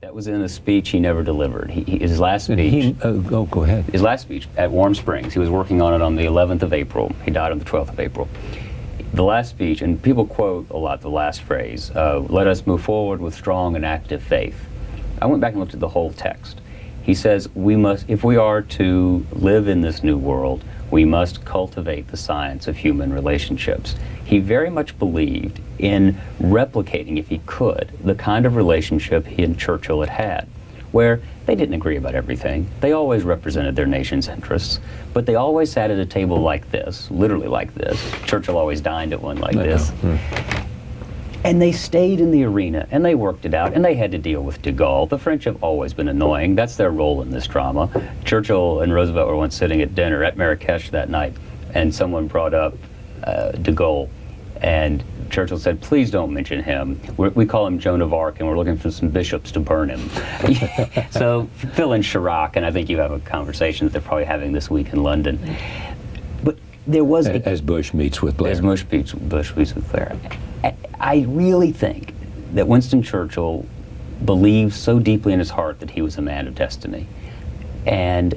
That was in a speech he never delivered. His last speech. Go ahead. His last speech at Warm Springs. He was working on it on the 11th of April. He died on the 12th of April. The last speech, and people quote a lot the last phrase, let us move forward with strong and active faith. I went back and looked at the whole text. He says, we must, if we are to live in this new world, we must cultivate the science of human relationships. He very much believed in replicating, if he could, the kind of relationship he and Churchill had had, where they didn't agree about everything. They always represented their nation's interests, but they always sat at a table like this, literally like this. Churchill always dined at one like this. And they stayed in the arena, and they worked it out, and they had to deal with de Gaulle. The French have always been annoying. That's their role in this drama. Churchill and Roosevelt were once sitting at dinner at Marrakesh that night, and someone brought up de Gaulle, and Churchill said, please don't mention him. We call him Joan of Arc, and we're looking for some bishops to burn him. So fill in Chirac, and I think you have a conversation that they're probably having this week in London. But there was... As Bush meets with Blair. As Bush meets with Blair. I really think that Winston Churchill believed so deeply in his heart that he was a man of destiny. And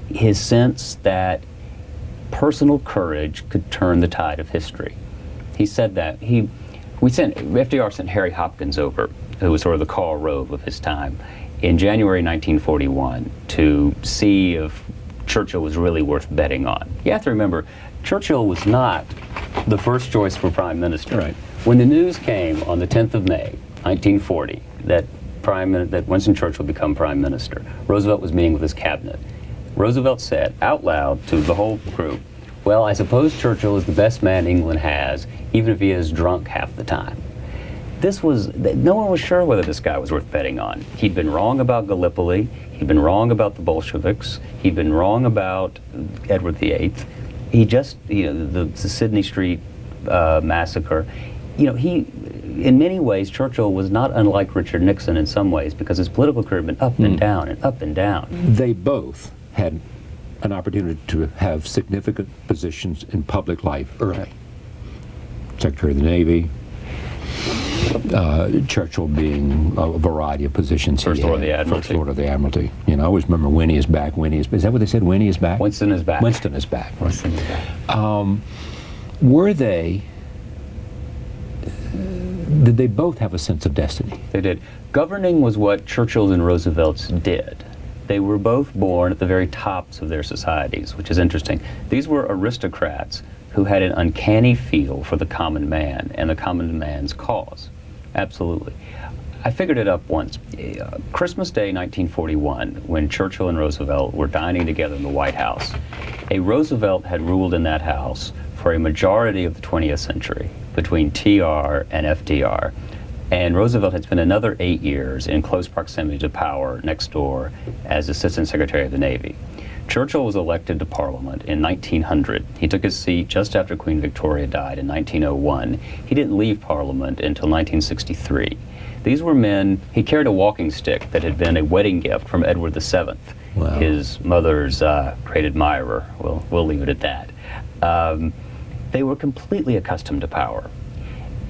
his sense that personal courage could turn the tide of history. He said that. FDR sent Harry Hopkins over, who was sort of the Karl Rove of his time, in January 1941 to see if Churchill was really worth betting on. You have to remember, Churchill was not the first choice for prime minister. Right. When the news came on the 10th of May, 1940, that Winston Churchill would become prime minister, Roosevelt was meeting with his cabinet. Roosevelt said out loud to the whole group, well, I suppose Churchill is the best man England has, even if he is drunk half the time. No one was sure whether this guy was worth betting on. He'd been wrong about Gallipoli, he'd been wrong about the Bolsheviks, he'd been wrong about Edward VIII. He just, the Sydney Street massacre. In many ways, Churchill was not unlike Richard Nixon in some ways, because his political career had been up and down and up and down. They both had an opportunity to have significant positions in public life early. Right. Secretary of the Navy, Churchill being a variety of positions. First Lord of the Admiralty. First Lord of the Admiralty. I always remember Winnie is back, Winnie is back. Is that what they said, Winnie is back? Winston is back. Winston is back. Winston is back. Did they both have a sense of destiny? They did. Governing was what Churchill's and Roosevelt's did. They were both born at the very tops of their societies, which is interesting. These were aristocrats who had an uncanny feel for the common man and the common man's cause. Absolutely. I figured it up once. Christmas Day 1941, when Churchill and Roosevelt were dining together in the White House, a Roosevelt had ruled in that house for a majority of the 20th century, between TR and FDR. And Roosevelt had spent another 8 years in close proximity to power next door as Assistant Secretary of the Navy. Churchill was elected to Parliament in 1900. He took his seat just after Queen Victoria died in 1901. He didn't leave Parliament until 1963. These were men, he carried a walking stick that had been a wedding gift from Edward VII, wow. His mother's great admirer. We'll leave it at that. They were completely accustomed to power.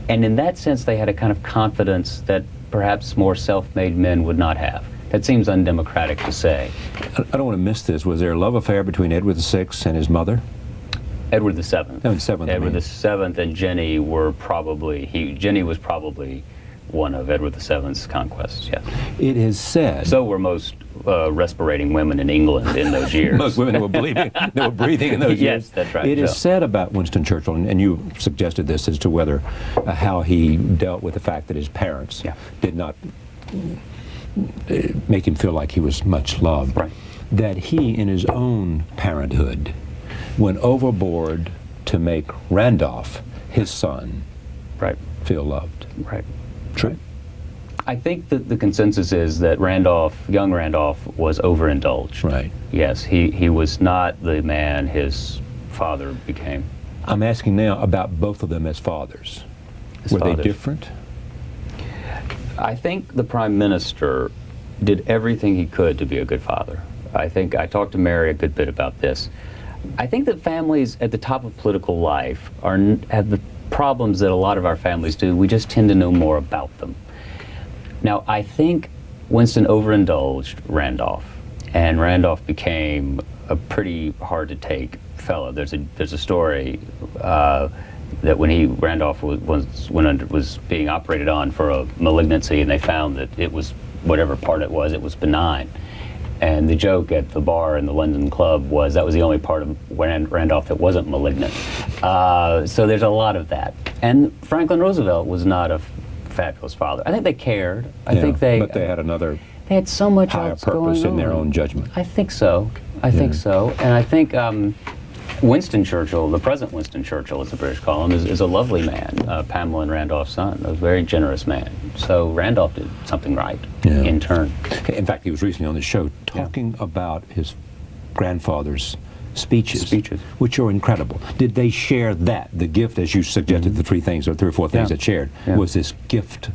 And in that sense, they had a kind of confidence that perhaps more self-made men would not have. That seems undemocratic to say. I don't want to miss this. Was there a love affair between Edward VI and his mother? Edward VII. Edward VII and Jenny were probably, Jenny was probably one of Edward VII's conquests, yes. It is said. So were most respirating women in England in those years. Most women who were breathing in those years. Yes, that's right. It is said about Winston Churchill, and you suggested this as to whether, how he dealt with the fact that his parents did not make him feel like he was much loved. Right. That he, in his own parenthood, went overboard to make Randolph, his son, feel loved. Right. True. I think that the consensus is that young Randolph was overindulged. Right. Yes, he was not the man his father became. I'm asking now about both of them as fathers. Were they different? I think the Prime Minister did everything he could to be a good father. I talked to Mary a good bit about this. I think that families at the top of political life have the problems that a lot of our families do. We just tend to know more about them. Now, I think Winston overindulged Randolph, and Randolph became a pretty hard-to-take fellow. There's a story that when Randolph was being operated on for a malignancy, and they found that it was, whatever part it was benign. And the joke at the bar in the London club was that was the only part of Randolph that wasn't malignant. So there's a lot of that. And Franklin Roosevelt was not a fabulous father. I think they cared. But they had another. They had so much higher else purpose going in their on. own judgment. I think so. I think so. And I think Winston Churchill, the present Winston Churchill, as the British call him, is a lovely man. Pamela and Randolph's son, a very generous man. So Randolph did something right in turn. In fact, he was recently on the show talking about his grandfather's speeches, which are incredible. Did they share that? The gift, as you suggested, the three things or three or four things that shared, was this gift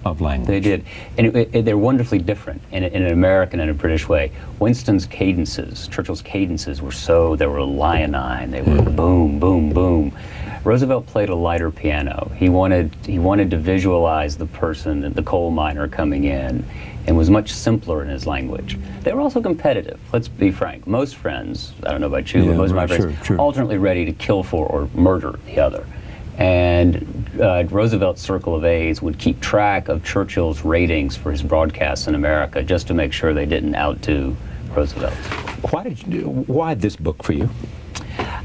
of language. They did. And they're wonderfully different in an American and a British way. Winston's cadences, Churchill's cadences they were leonine. They were boom, boom, boom. Roosevelt played a lighter piano. He wanted to visualize the person, the coal miner coming in, and was much simpler in his language. They were also competitive. Let's be frank. Most friends, I don't know about you, but most of my friends, alternately ready to kill for or murder the other. And Roosevelt's circle of aides would keep track of Churchill's ratings for his broadcasts in America just to make sure they didn't outdo Roosevelt. Why this book for you?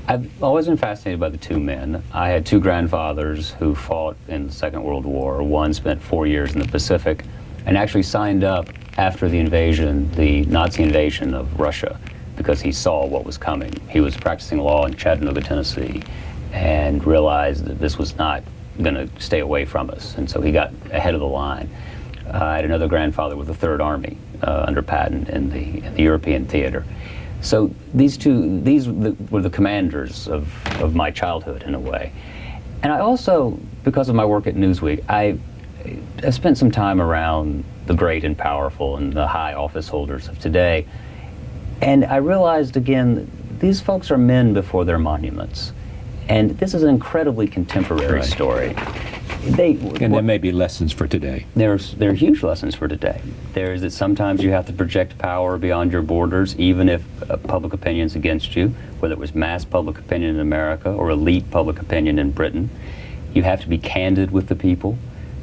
I've always been fascinated by the two men. I had two grandfathers who fought in the Second World War. One spent 4 years in the Pacific and actually signed up after the invasion, the Nazi invasion of Russia, because he saw what was coming. He was practicing law in Chattanooga, Tennessee, and realized that this was not going to stay away from us, and so he got ahead of the line. I had another grandfather with the Third Army under Patton in the European theater. So these were the commanders of my childhood in a way. And I also, because of my work at Newsweek, I spent some time around the great and powerful and the high office holders of today, and I realized again, these folks are men before their monuments. And this is an incredibly contemporary story. There may be lessons for today. There are huge lessons for today. There is that sometimes you have to project power beyond your borders, even if public opinion's against you, whether it was mass public opinion in America or elite public opinion in Britain. You have to be candid with the people.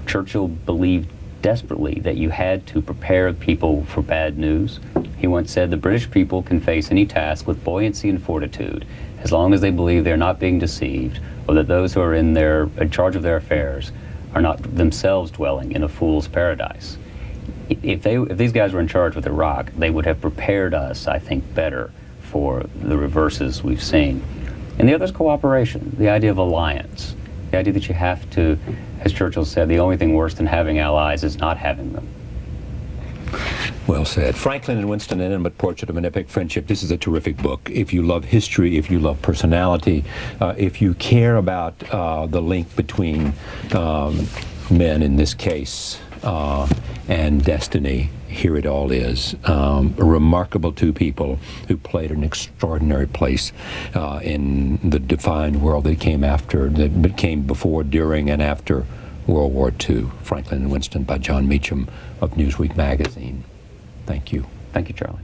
Churchill believed desperately that you had to prepare people for bad news. He once said, the British people can face any task with buoyancy and fortitude, as long as they believe they're not being deceived, or that those who are in charge of their affairs are not themselves dwelling in a fool's paradise. If these guys were in charge with Iraq, they would have prepared us, I think, better for the reverses we've seen. And the other is cooperation, the idea of alliance, the idea that you have to, as Churchill said, the only thing worse than having allies is not having them. Well said. Franklin and Winston, An Intimate Portrait of an Epic Friendship. This is a terrific book. If you love history, if you love personality, if you care about the link between men in this case and destiny, here it all is. A remarkable two people who played an extraordinary place in the defined world that came before, during, and after World War II. Franklin and Winston by Jon Meacham of Newsweek magazine. Thank you. Thank you, Charlie.